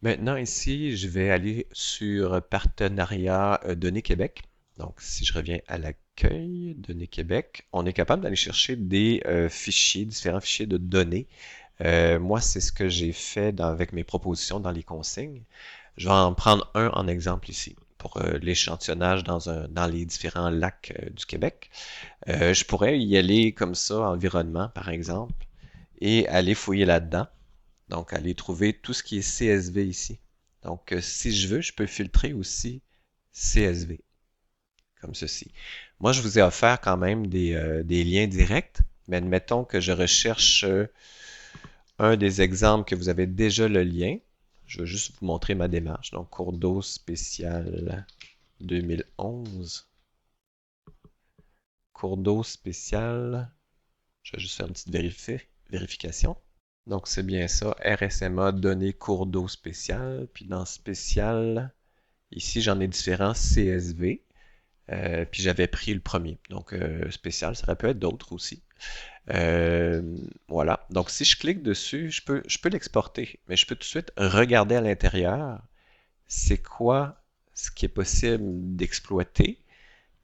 Maintenant, ici, je vais aller sur Partenariat Données Québec. Donc, si je reviens à l'accueil Données Québec, on est capable d'aller chercher des fichiers, différents fichiers de données. Moi, c'est ce que j'ai fait avec mes propositions dans les consignes. Je vais en prendre un en exemple ici pour l'échantillonnage dans les différents lacs du Québec. Je pourrais y aller comme ça, environnement par exemple, et aller fouiller là-dedans. Donc, aller trouver tout ce qui est CSV ici. Donc, si je veux, je peux filtrer aussi CSV, comme ceci. Moi, je vous ai offert quand même des liens directs, mais admettons que je recherche un des exemples que vous avez déjà le lien. Je vais juste vous montrer ma démarche. Donc, cours d'eau spécial 2011. Cours d'eau spécial. Je vais juste faire une petite vérification. Donc, c'est bien ça. RSMA, données cours d'eau spécial. Puis dans spécial, ici, j'en ai différents CSV. Puis j'avais pris le premier. Donc, spécial, ça peut être d'autres aussi. Euh, voilà. Donc, si je clique dessus, je peux l'exporter. Mais je peux tout de suite regarder à l'intérieur c'est quoi ce qui est possible d'exploiter.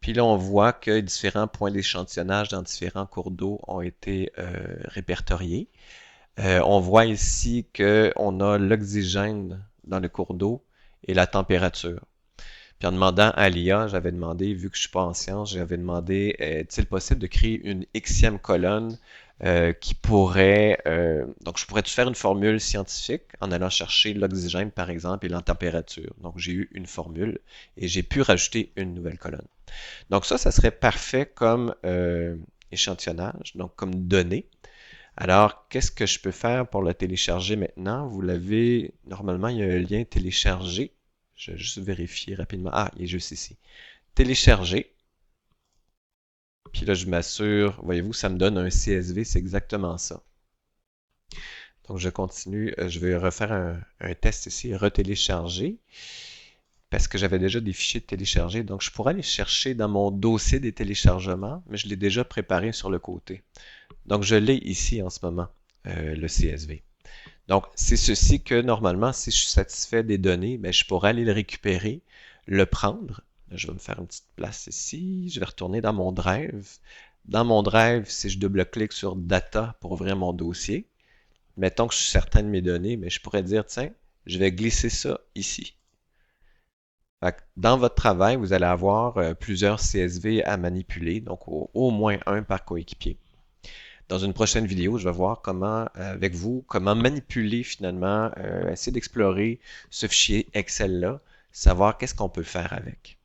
Puis là, on voit que différents points d'échantillonnage dans différents cours d'eau ont été répertoriés. On voit ici qu'on a l'oxygène dans le cours d'eau et la température. Puis en demandant à l'IA, j'avais demandé, vu que je suis pas en sciences, j'avais demandé, est-il possible de créer une xème colonne qui pourrait, donc je pourrais tout faire une formule scientifique en allant chercher l'oxygène par exemple et la température. Donc j'ai eu une formule et j'ai pu rajouter une nouvelle colonne. Donc ça serait parfait comme échantillonnage, donc comme donnée. Alors, qu'est-ce que je peux faire pour le télécharger maintenant? Vous l'avez, normalement, il y a un lien télécharger. Je vais juste vérifier rapidement. Ah, il est juste ici. Télécharger. Puis là, je m'assure, voyez-vous, ça me donne un CSV, c'est exactement ça. Donc, je continue. Je vais refaire un test ici, retélécharger, parce que j'avais déjà des fichiers téléchargés. Donc, je pourrais aller chercher dans mon dossier des téléchargements, mais je l'ai déjà préparé sur le côté. Donc, je l'ai ici en ce moment, le CSV. Donc, c'est ceci que normalement, si je suis satisfait des données, ben, je pourrais aller le récupérer, le prendre. Là, je vais me faire une petite place ici. Je vais retourner dans mon Drive. Dans mon Drive, si je double-clique sur Data pour ouvrir mon dossier, mettons que je suis certain de mes données, mais je pourrais dire, tiens, je vais glisser ça ici. Dans votre travail, vous allez avoir plusieurs CSV à manipuler, donc au moins un par coéquipier. Dans une prochaine vidéo, je vais voir comment, avec vous, comment manipuler finalement, essayer d'explorer ce fichier Excel-là, savoir qu'est-ce qu'on peut faire avec.